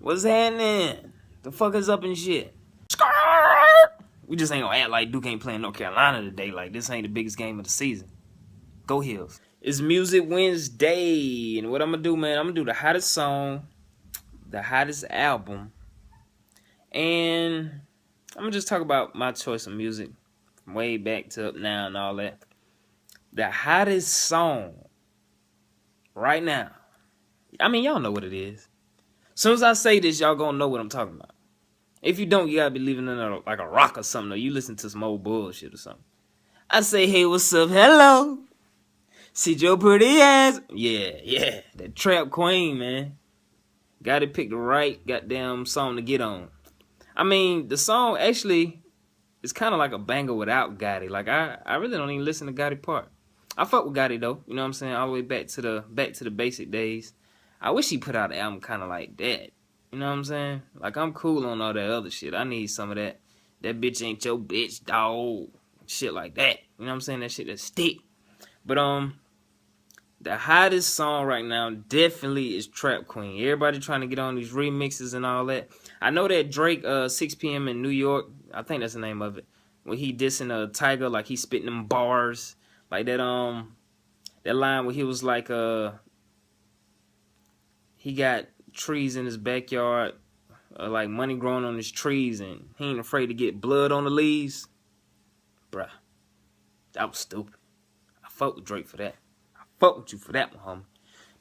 What's happening? The fuck is up and shit? We just ain't gonna act like Duke ain't playing North Carolina today. Like, this ain't the biggest game of the season. Go Hills. It's Music Wednesday. And what I'm gonna do, man, I'm gonna do the hottest song, the hottest album, and I'm gonna just talk about my choice of music from way back to up now and all that. The hottest song right now. I mean, y'all know what it is. As soon as I say this, y'all gonna know what I'm talking about. If you don't, you gotta be living in like a rock or something, or you listen to some old bullshit or something. I say, hey, what's up? Hello. See your pretty ass. Yeah. That Trap Queen, man. Gotta pick the right goddamn song to get on. I mean, the song actually is kind of like a banger without Gotti. Like, I really don't even listen to Gotti part. I fuck with Gotti, though. You know what I'm saying? All the way back to the basic days. I wish he put out an album kind of like that. You know what I'm saying? Like, I'm cool on all that other shit. I need some of that. That bitch ain't your bitch, dog. Shit like that. You know what I'm saying? That shit that stick. But, the hottest song right now definitely is Trap Queen. Everybody trying to get on these remixes and all that. I know that Drake, 6 p.m. in New York, I think that's the name of it, when he dissing Tiger, like he spitting them bars. Like that line where he was like, he got trees in his backyard, like money growing on his trees, and he ain't afraid to get blood on the leaves. Bruh, that was stupid. I fuck with Drake for that. I fuck with you for that one, homie.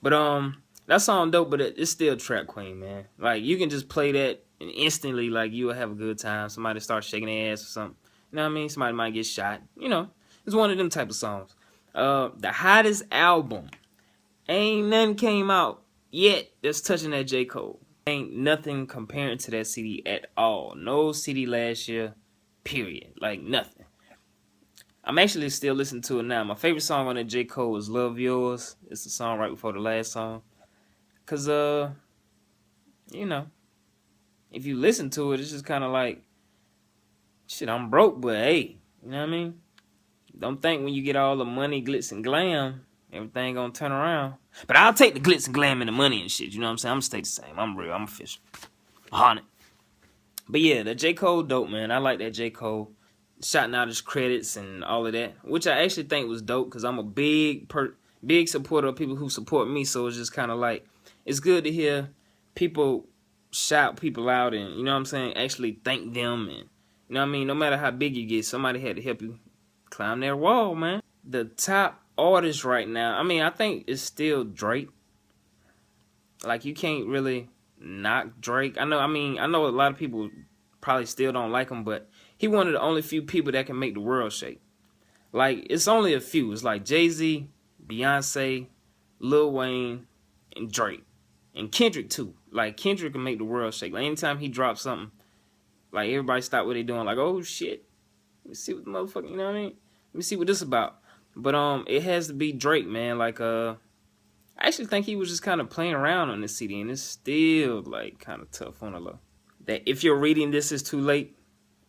But that song dope, but it's still Trap Queen, man. Like, you can just play that and instantly, like, you will have a good time. Somebody starts shaking their ass or something. You know what I mean? Somebody might get shot. You know, it's one of them type of songs. The hottest album, ain't nothing came out yet that's touching that J. Cole. Ain't nothing comparing to that CD at all. No CD last year, period. Like, nothing. I'm actually still listening to it now. My favorite song on that J. Cole is Love Yours. It's the song right before the last song. Because, you know, if you listen to it, it's just kind of like, shit, I'm broke, but hey, you know what I mean? Don't think when you get all the money, glitz, and glam, everything gonna turn around. But I'll take the glitz and glam and the money and shit, you know what I'm saying? I'm gonna stay the same. I'm real. I'm official. 100. But yeah, that J. Cole dope, man. I like that J. Cole shouting out his credits and all of that, which I actually think was dope because I'm a big supporter of people who support me. So it's just kind of like, it's good to hear people shout people out and, you know what I'm saying, actually thank them. And, you know what I mean? No matter how big you get, somebody had to help you climb that wall, man. The top artist right now, I mean, I think it's still Drake. Like, you can't really knock Drake. I know a lot of people probably still don't like him, but he one of the only few people that can make the world shake. Like, it's only a few. It's like Jay-Z, Beyonce, Lil Wayne, and Drake. And Kendrick, too. Like, Kendrick can make the world shake. Like, anytime he drops something, like, everybody stop what they doing. Like, oh, shit. Let me see what the motherfucker, you know what I mean? Let me see what this about. But, it has to be Drake, man. Like, I actually think he was just kind of playing around on this CD, and it's still, like, kind of tough on the low. That if you're reading this, is too late.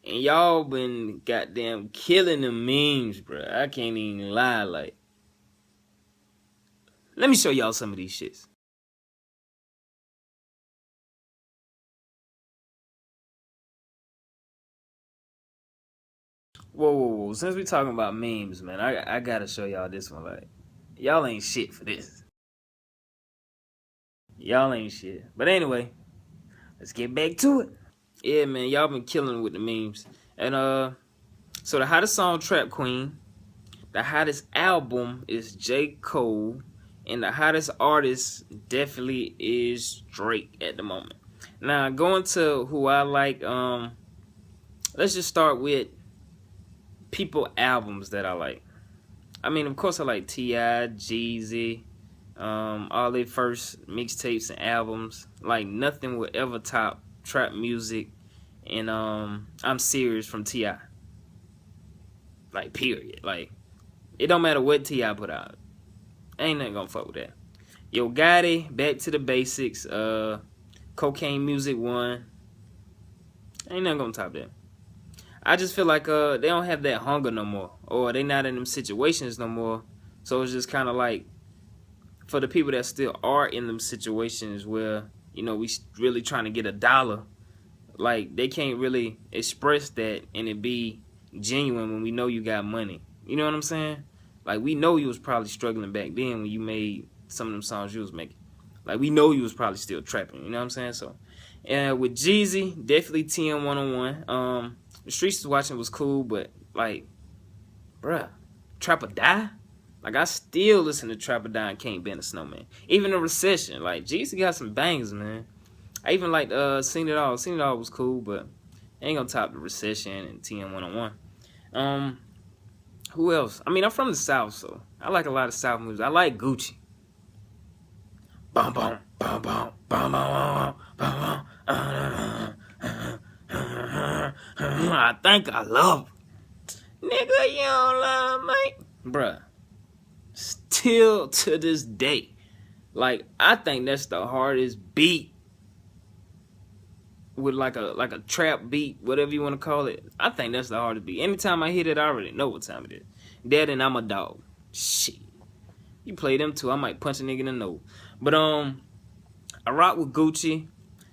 And y'all been goddamn killing the memes, bro. I can't even lie. Like, let me show y'all some of these shits. Whoa. Since we talking about memes, man, I gotta show y'all this one. Like, y'all ain't shit for this. Y'all ain't shit. But anyway, let's get back to it. Yeah, man, y'all been killing with the memes. And, so the hottest song, Trap Queen. The hottest album is J. Cole. And the hottest artist definitely is Drake at the moment. Now, going to who I like, let's just start with people albums that I like. I mean, of course, I like T.I., Jeezy, all their first mixtapes and albums. Like, nothing will ever top trap music and I'm Serious from T.I. Like, period. Like, it don't matter what T.I. put out. Ain't nothing gonna fuck with that. Yo Gotti, Back to the Basics, Cocaine Music 1. Ain't nothing gonna top that. I just feel like they don't have that hunger no more. Or they not in them situations no more. So it's just kind of like, for the people that still are in them situations where, you know, we really trying to get a dollar. Like, they can't really express that and it be genuine when we know you got money. You know what I'm saying? Like, we know you was probably struggling back then when you made some of them songs you was making. Like, we know you was probably still trapping. You know what I'm saying? So, and with Jeezy, definitely TM 101. The Streets was watching was cool, but like, bruh, Trap or Die? Like, I still listen to Trap or Die and Can't Bend a Snowman. Even the Recession, like, Jeezy got some bangers, man. I even liked Seen It All. Seen It All was cool, but ain't gonna top the Recession and TM 101. Who else? I mean, I'm from the South, so I like a lot of South movies. I like Gucci. Bum bum bum bum bum bum bum. I think I love nigga. You don't love me, bruh. Still to this day, like, I think that's the hardest beat with like a trap beat, whatever you want to call it. I think that's the hardest beat. Anytime I hit it, I already know what time it is. That and I'm a Dog. Shit. You play them two, I might punch a nigga in the nose. But I rock with Gucci.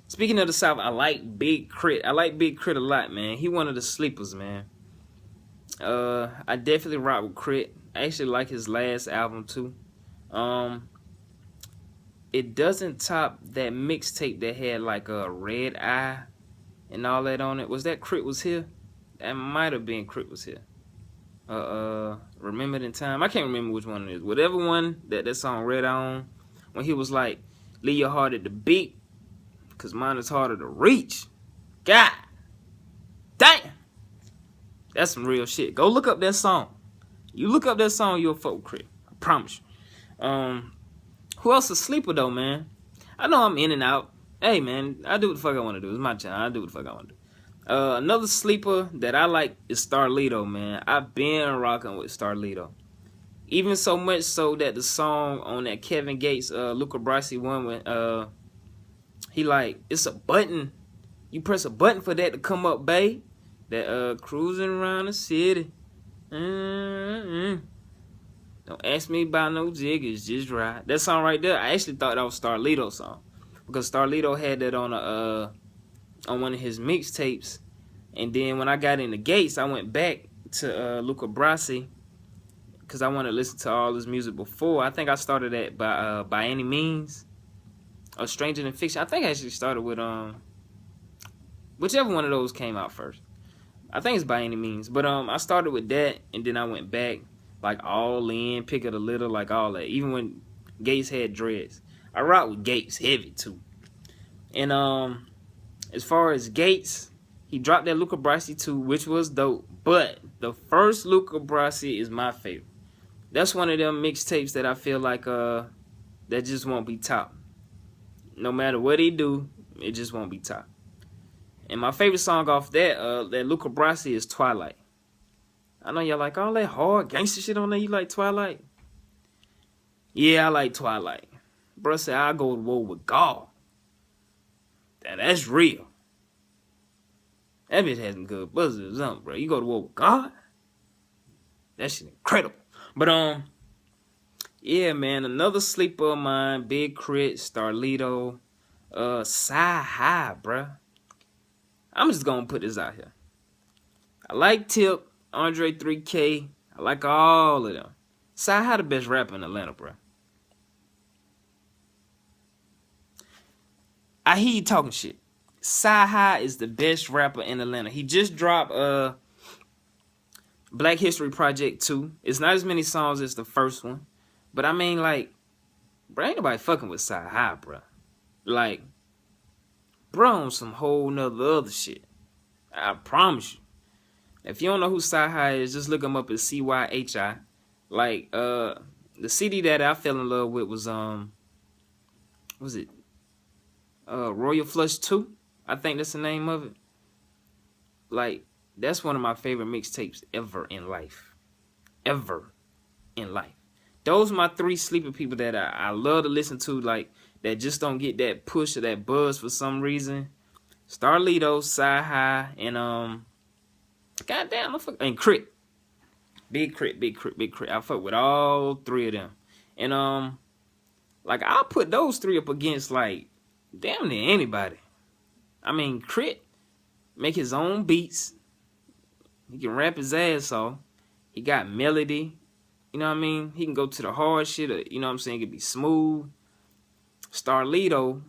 Speaking of the South, I like Big Crit. I like Big Crit a lot, man. He one of the sleepers, man. I definitely rock with Crit. I actually like his last album too. It doesn't top that mixtape that had like a Red Eye and all that on it. Was that Crit Was Here? That might have been Crit Was Here. Remembered in Time. I can't remember which one it is. Whatever one that song Red Eye on, when he was like, leave your heart at the beat, cause mine is harder to reach. God damn. That's some real shit. Go look up that song. You look up that song, you'll fuck with Crit. I promise you. Who else a sleeper though, man? I know I'm in and out. Hey man, I do what the fuck I want to do. It's my channel. I do what the fuck I want to do. Another sleeper that I like is Starlito, man. I've been rocking with Starlito. Even so much so that the song on that Kevin Gates, Luca Brasi one, when he like, it's a button. You press a button for that to come up, babe. That cruising around the city. Don't ask me about no jiggers, just ride. That song right there, I actually thought that was Starlito's song, because Starlito had that on one of his mixtapes. And then when I got into Gates, I went back to Luca Brasi, because I wanted to listen to all his music before. I think I started that by Any Means or Stranger Than Fiction. I think I actually started with whichever one of those came out first. I think it's By Any Means. But I started with that, and then I went back, like All In, Pick of the Litter, like all that. Even when Gates had dreads. I rock with Gates heavy too. And as far as Gates, he dropped that Luca Brasi too, which was dope. But the first Luca Brasi is my favorite. That's one of them mixtapes that I feel like that just won't be top. No matter what he do, it just won't be top. And my favorite song off that Luca Brasi is Twilight. I know y'all like all that hard gangster shit on there. You like Twilight? Yeah, I like Twilight. Bro said I'll go to war with God. That's real. That bitch has some good buzzers, bro. You go to war with God? That shit incredible. But yeah, man, another sleeper of mine, Big Crit, Starlito, Sci-Hi, bruh. I'm just gonna put this out here. I like Tip, Andre 3K. I like all of them. Sci-Hi the best rapper in Atlanta, bruh. I hear you talking shit. Sci-Hi is the best rapper in Atlanta. He just dropped Black History Project 2. It's not as many songs as the first one. But I mean, like, bro, ain't nobody fucking with Sci-Hi, bro. Like, bro on some whole nother other shit. I promise you. If you don't know who Sci-Hi is, just look him up as CYHI. Like, the CD that I fell in love with was, what was it? Royal Flush 2. I think that's the name of it. Like, that's one of my favorite mixtapes ever in life. Ever in life. Those are my three sleeper people that I love to listen to, like, that just don't get that push or that buzz for some reason. Starlito, Sci-Hi, and goddamn, and Crit. Big Crit, Big Crit, Big Crit. I fuck with all three of them. And like, I'll put those three up against, like, damn near anybody. I mean, Crit make his own beats. He can rap his ass off. He got melody. You know what I mean? He can go to the hard shit. Or, you know what I'm saying? It can be smooth. Starlito,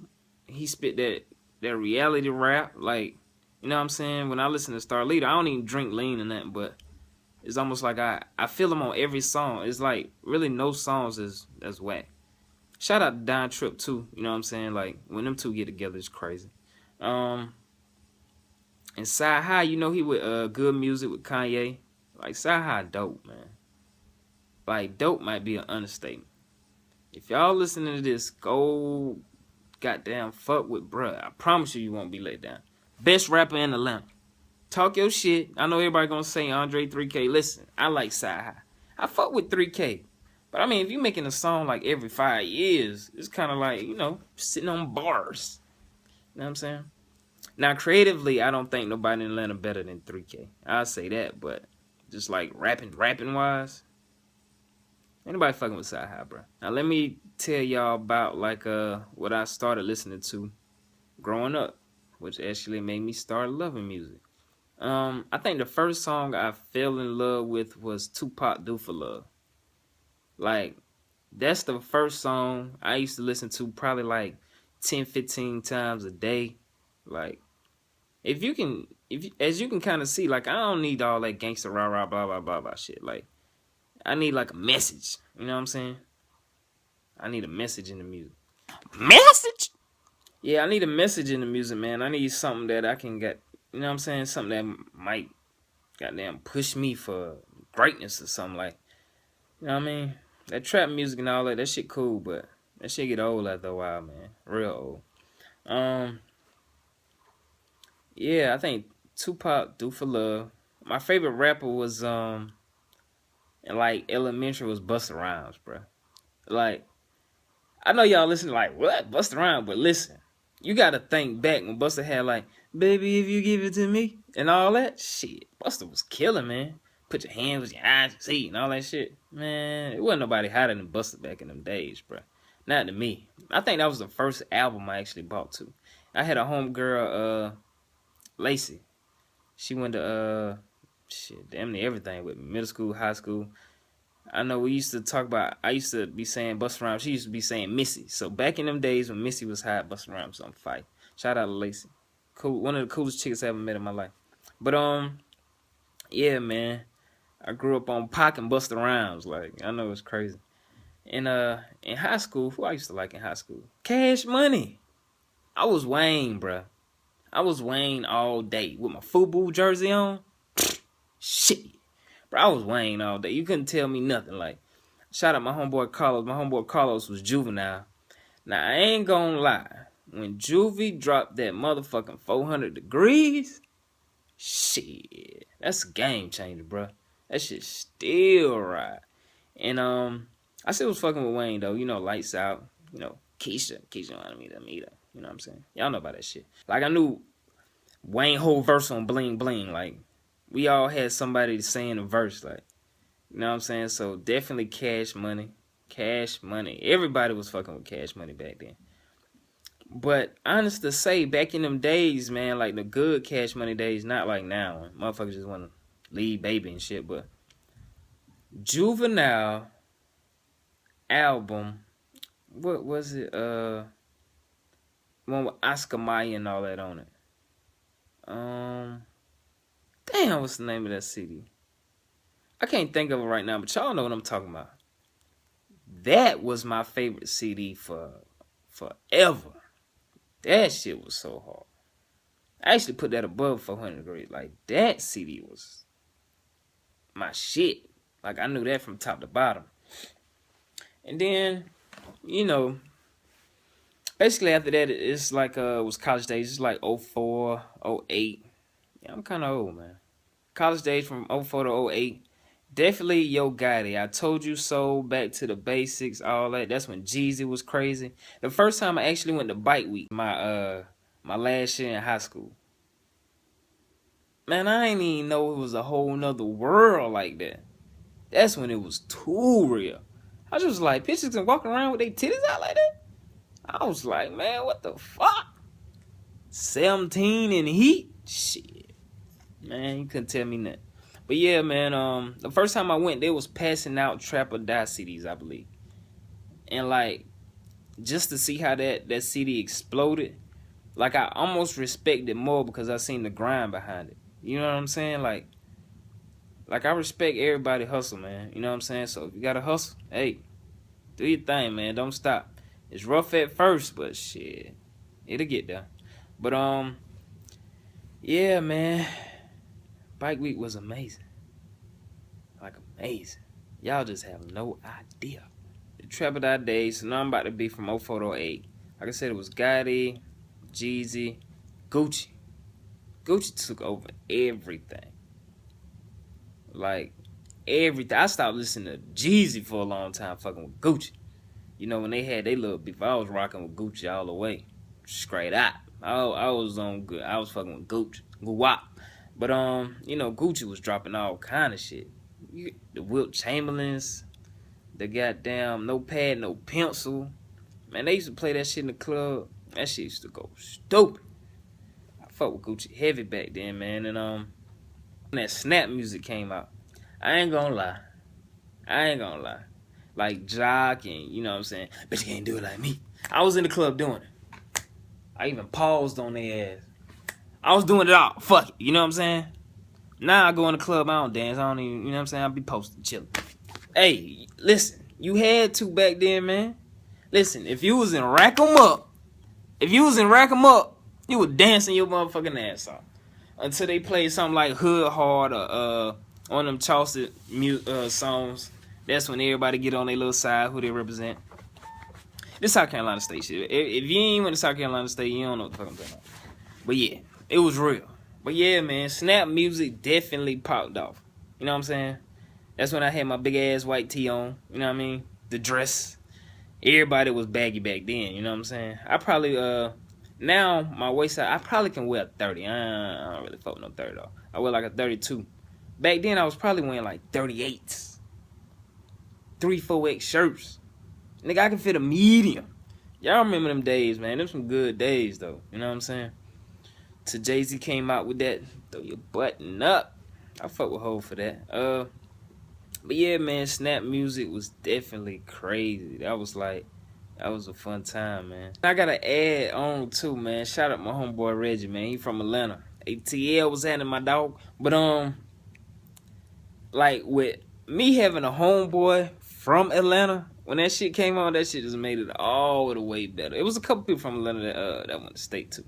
he spit that reality rap. Like, you know what I'm saying? When I listen to Starlito, I don't even drink lean and that, but it's almost like I feel him on every song. It's like really no songs is whack. Shout out to Don Trip too. You know what I'm saying? Like when them two get together, it's crazy. And Sci High, you know he with good music with Kanye. Like Sci High dope, man. Like dope might be an understatement. If y'all listening to this, go goddamn fuck with bruh. I promise you won't be let down. Best rapper in Atlanta. Talk your shit. I know everybody gonna say Andre 3K. Listen, I like Sci High. I fuck with 3K. But I mean, if you making a song like every 5 years, it's kind of like, you know, sitting on bars. You know what I'm saying? Now, creatively, I don't think nobody in Atlanta better than 3K. I'll say that, but just like rapping wise, anybody fucking with Sci High, bro. Now, let me tell y'all about like what I started listening to growing up, which actually made me start loving music. I think the first song I fell in love with was Tupac "Do for Love." Like, that's the first song I used to listen to probably like 10, 15 times a day. Like, as you can kind of see, like, I don't need all that gangster rah rah blah blah blah blah shit. Like, I need like a message. You know what I'm saying? I need a message in the music. Message? Yeah, I need a message in the music, man. I need something that I can get. You know what I'm saying? Something that might goddamn push me for greatness or something. Like, you know what I mean? That trap music and all that shit cool, but that shit get old after a while, man. Real old. Yeah, I think Tupac "Do for Love." My favorite rapper was in like elementary was Busta Rhymes, bro. Like, I know y'all listen like what Busta Rhymes, but listen, you gotta think back when Busta had like "Baby, if you give it to me" and all that shit. Busta was killing, man. Put your hands with your eyes, see, and all that shit. Man, it wasn't nobody hotter than Busta back in them days, bro. Not to me. I think that was the first album I actually bought too. I had a homegirl, Lacey. She went to shit, damn near everything with me. Middle school, high school. I know we used to talk about. I used to be saying Busta Rhymes. She used to be saying Missy. So back in them days when Missy was hot, Busta Rhymes was on fight. Shout out to Lacey. Cool, one of the coolest chicks I ever met in my life. But yeah, man. I grew up on Pac and Busta Rhymes. Like, I know it's crazy. And in high school, who I used to like in high school? Cash Money. I was Wayne, bruh. I was Wayne all day with my FUBU jersey on. Shit. Bro, I was Wayne all day. You couldn't tell me nothing. Like, shout out my homeboy Carlos. My homeboy Carlos was Juvenile. Now, I ain't gonna lie. When Juvie dropped that motherfucking 400 degrees, shit, that's a game changer, bro. That shit still right. And I still was fucking with Wayne though. You know, Lights Out. You know, Keisha wanted me to meet her. You know what I'm saying? Y'all know about that shit. Like, I knew Wayne whole verse on Bling Bling. Like, we all had somebody saying a verse. Like, you know what I'm saying? So definitely Cash Money. Cash Money. Everybody was fucking with Cash Money back then. But honest to say, back in them days, man, like the good Cash Money days, not like now. Motherfuckers just want to leave baby and shit. But Juvenile album, what was it? One with Oscar Mayer and all that on it. Damn, what's the name of that CD? I can't think of it right now, but y'all know what I'm talking about. That was my favorite CD for forever. That shit was so hard. I actually put that above 400 degrees. Like, that CD was my shit. Like, I knew that from top to bottom. And then, you know, basically after that, it's like, it was college days. It's like 04, 08. Yeah, I'm kind of old, man. College days from 04 to 08. Definitely Yo Gotti. I Told You So, Back to the Basics, all that. That's when Jeezy was crazy. The first time I actually went to Bike Week, my last year in high school. Man, I didn't even know it was a whole nother world like that. That's when it was too real. I was just like, bitches can walk around with their titties out like that? I was like, man, what the fuck? 17 in heat? Shit. Man, you couldn't tell me nothing. But yeah, man, the first time I went, they was passing out Trap or Die CDs, I believe. And like, just to see how that CD exploded, like I almost respect it more because I seen the grind behind it. You know what I'm saying? Like I respect everybody hustle, man. You know what I'm saying? So if you gotta hustle, hey, do your thing, man. Don't stop. It's rough at first, but shit, it'll get there. But yeah, man. Bike week was amazing. Like amazing. Y'all just have no idea. The Trap or Die days, so now I'm about to be from 04 to 08. Like I said, it was Gotti, Jeezy, Gucci. Gucci took over everything. Like, everything. I stopped listening to Jeezy for a long time fucking with Gucci. You know, when they had their little beef, I was rocking with Gucci all the way. Straight out. I was on good. I was fucking with Gucci. Guwap. But, you know, Gucci was dropping all kind of shit. The Wilt Chamberlains, the goddamn No Pad, No Pencil. Man, they used to play that shit in the club. That shit used to go stupid. I fuck with Gucci heavy back then, man. And when that Snap music came out, I ain't gonna lie. Like Jock and, you know what I'm saying, but you can't do it like me. I was in the club doing it. I even paused on their ass. I was doing it all. Fuck it. You know what I'm saying? Now I go in the club, I don't dance. I don't even, you know what I'm saying? I be posting, chilling. Hey, listen. You had to back then, man. Listen, if you was in Rack 'em Up, you was dancing your motherfucking ass off. Until they played something like Hood Hard or on them Charleston songs. That's when everybody get on their little side, who they represent. This South Carolina State shit. If you ain't went to South Carolina State, you don't know what the fuck I'm talking about. But yeah, it was real. But yeah, man, Snap music definitely popped off. You know what I'm saying? That's when I had my big ass white tee on. You know what I mean? The dress. Everybody was baggy back then. You know what I'm saying? I probably now my waist size, I probably can wear a 30. I don't really fuck with no 30 though. I wear like a 32. Back then I was probably wearing like 38s. 3-4X shirts. Nigga, I can fit a medium. Y'all remember them days, man. Them some good days, though. You know what I'm saying? Till Jay-Z came out with that, throw your button up. I fuck with Ho for that. But yeah, man, Snap music was definitely crazy. That was a fun time, man. I gotta add on, too, man. Shout out my homeboy Reggie, man. He from Atlanta. ATL was handling my dog. But, like, with me having a homeboy from Atlanta, when that shit came on, that shit just made it all the way better. It was a couple people from Atlanta that went to state too.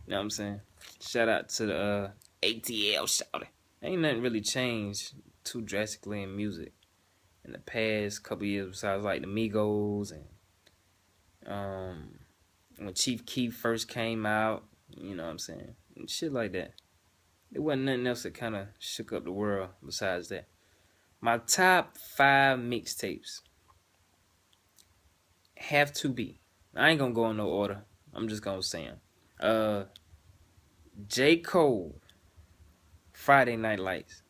You know what I'm saying? Shout out to the ATL shouty. Ain't nothing really changed too drastically in music in the past couple years besides like the Migos and when Chief Keef first came out, you know what I'm saying? And shit like that. There wasn't nothing else that kind of shook up the world besides that. My top 5 mixtapes have to be. I ain't gonna go in no order. I'm just gonna say them. J. Cole, Friday Night Lights.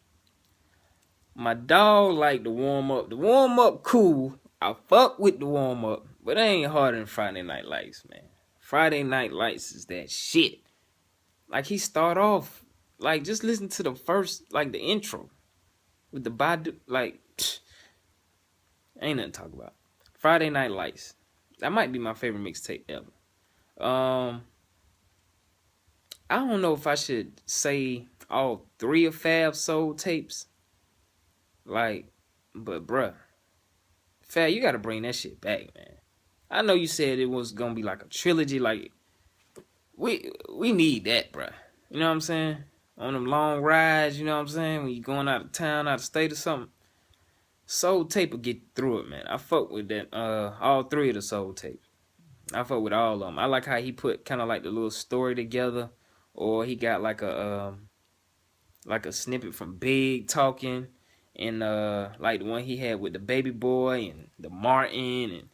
My dog like the warm up. The warm up cool. I fuck with the warm up, but it ain't harder than Friday Night Lights, man. Friday Night Lights is that shit. Like he start off, like just listen to the first, like the intro. With the Badu, like, ain't nothing to talk about. Friday Night Lights. That might be my favorite mixtape ever. I don't know if I should say all 3 of Fab's soul tapes. Like, but bruh. Fab, you gotta bring that shit back, man. I know you said it was gonna be like a trilogy. Like, we need that, bruh. You know what I'm saying? On them long rides, you know what I'm saying? When you going out of town, out of state or something. Soul Tape will get through it, man. I fuck with that. All 3 of the Soul Tapes. I fuck with all of them. I like how he put kind of like the little story together. Or he got like a snippet from Big talking. And like the one he had with the Baby Boy and the Martin. And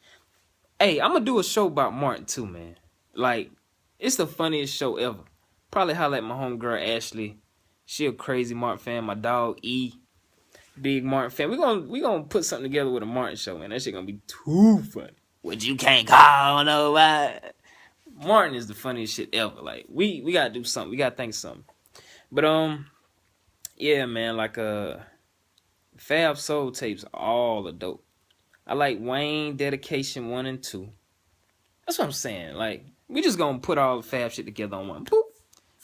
hey, I'm going to do a show about Martin too, man. Like, it's the funniest show ever. Probably highlight my homegirl Ashley. She a crazy Martin fan. My dog E, big Martin fan. We gonna put something together with a Martin show, man. That shit gonna be too funny. What you can't call nobody. Martin is the funniest shit ever. Like we gotta do something. We gotta think of something. But yeah, man. Like Fab Soul tapes are all the dope. I like Wayne Dedication 1 and 2. That's what I'm saying. Like we just gonna put all the Fab shit together on one. Boop.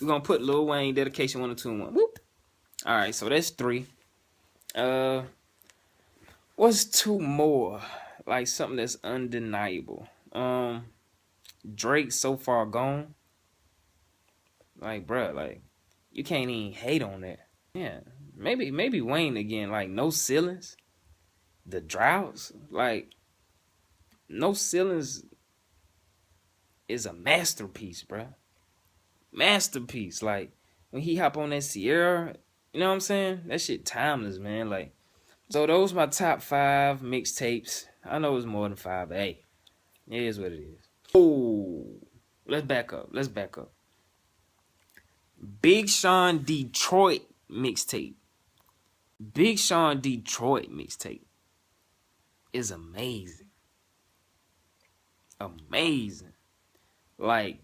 We're gonna put Lil Wayne Dedication 1 and 2 in one. Boop. All right, so that's 3. What's 2 more? Like something that's undeniable. Drake So Far Gone. Like, bruh, like you can't even hate on that. Yeah, maybe Wayne again. Like No Ceilings, The Droughts. Like No Ceilings is a masterpiece, bruh. Masterpiece. Like when he hop on that Sierra, you know what I'm saying? That shit timeless, man. Like so those my top 5 mixtapes. I know it's more than 5, but hey, it is what it is. Oh, let's back up. Let's back up. Big Sean Detroit mixtape. Big Sean Detroit mixtape is amazing. Amazing. Like,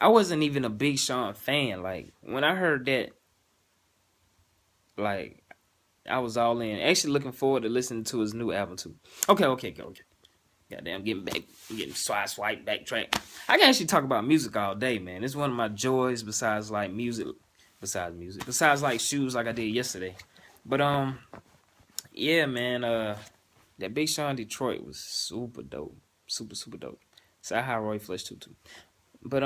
I wasn't even a Big Sean fan. Like, when I heard that, like, I was all in. Actually looking forward to listening to his new album too. Okay. Goddamn, getting swipe, backtrack. I can actually talk about music all day, man. It's one of my joys besides like music. Besides like shoes like I did yesterday. But yeah, man, that Big Sean Detroit was super dope. Super dope. So High Roy Flesh too. But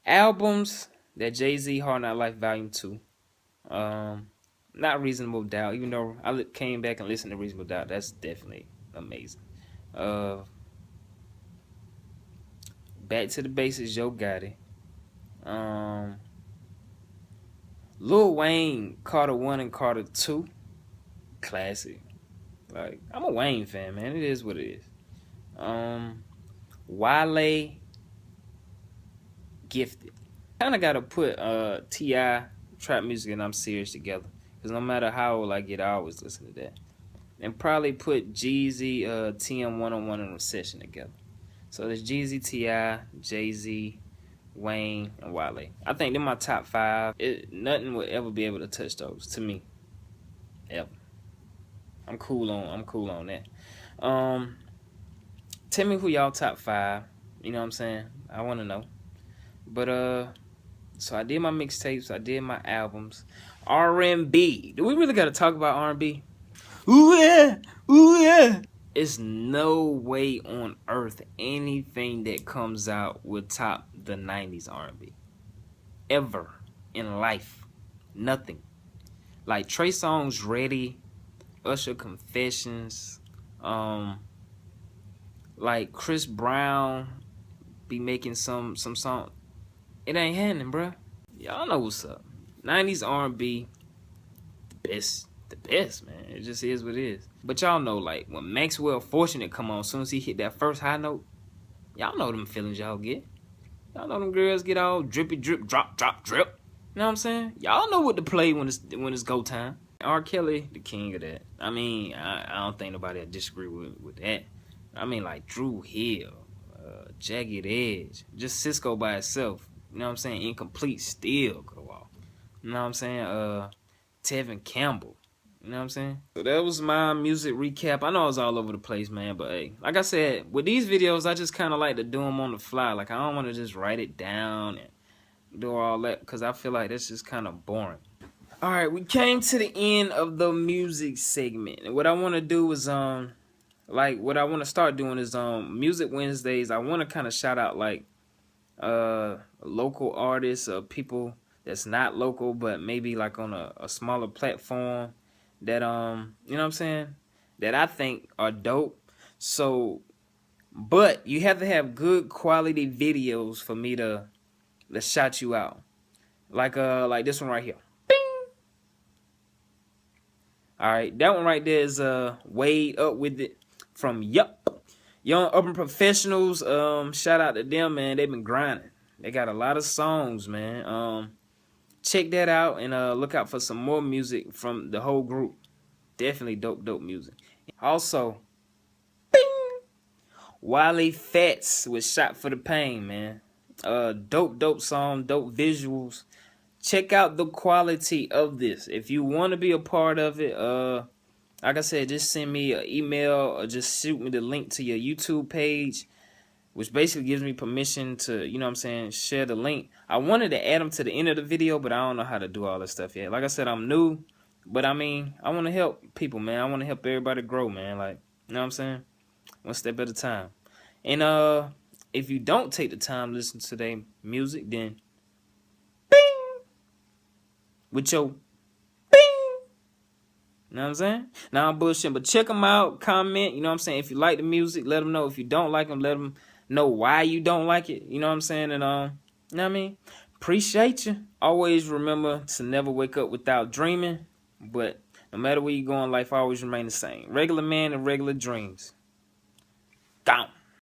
albums, that Jay-Z Hard Not Life Volume 2. Not Reasonable Doubt, even though I came back and listened to Reasonable Doubt. That's definitely amazing. Back to the Basics, Yo Gotti. Lil Wayne, Carter 1 and Carter 2. Classic. Like, I'm a Wayne fan, man. It is what it is. Wale, Gifted. Kinda gotta put T.I. Trap Music and I'm Serious together. Because no matter how old I get, I always listen to that. And probably put Jeezy, TM 101 and Recession together. So there's Jeezy, T.I., Jay-Z, Wayne, and Wale. I think they're my top 5. Nothing would ever be able to touch those to me. Ever. I'm cool on that. Tell me who y'all top 5. You know what I'm saying? I wanna know. But so I did my mixtapes, I did my albums. R&B. Do we really gotta talk about R&B? Ooh yeah. It's no way on earth anything that comes out will top the 90s R&B. Ever in life. Nothing. Like Trey Songz Ready, Usher Confessions, like Chris Brown be making some song. It ain't happening, bruh. Y'all know what's up. 90s R&B, the best, man. It just is what it is. But y'all know, like, when Maxwell Fortunate come on, as soon as he hit that first high note, y'all know them feelings y'all get. Y'all know them girls get all drippy, drip, drop, drip. You know what I'm saying? Y'all know what to play when it's go time. R. Kelly, the king of that. I mean, I don't think nobody would disagree with that. I mean, like, Drew Hill, Jagged Edge, just Cisco by itself. You know what I'm saying? Incomplete still go off. You know what I'm saying? Tevin Campbell. You know what I'm saying? So that was my music recap. I know I was all over the place, man, but hey, like I said, with these videos, I just kind of like to do them on the fly. Like, I don't want to just write it down and do all that because I feel like that's just kind of boring. All right, we came to the end of the music segment. And what I want to do is, like, what I want to start doing is, Music Wednesdays. I want to kind of shout out, like, local artists or people that's not local, but maybe, like, on a smaller platform that, you know what I'm saying, that I think are dope. So, but you have to have good quality videos for me to shout you out. Like this one right here. All right, that one right there is Wade Up With It from Yup. Young Urban Professionals. Shout out to them, man. They've been grinding. They got a lot of songs, man. Check that out and look out for some more music from the whole group. Definitely dope music. Also, bing, Wale Fats with Shot for the Pain, man. Dope song, dope visuals. Check out the quality of this. If you want to be a part of it, like I said, just send me an email or just shoot me the link to your YouTube page, which basically gives me permission to, you know what I'm saying, share the link. I wanted to add them to the end of the video, but I don't know how to do all this stuff yet. Like I said, I'm new, but I mean, I want to help people, man. I want to help everybody grow, man. Like, you know what I'm saying? One step at a time. And if you don't take the time to listen to their music, then bing with your bing. You know what I'm saying? Now I'm bullshitting, but check them out, comment, you know what I'm saying? If you like the music, let them know. If you don't like them, let them know why you don't like it, you know what I'm saying? And you know what I mean? Appreciate you. Always remember to never wake up without dreaming, but no matter where you go in life, always remain the same. Regular man and regular dreams. Gone.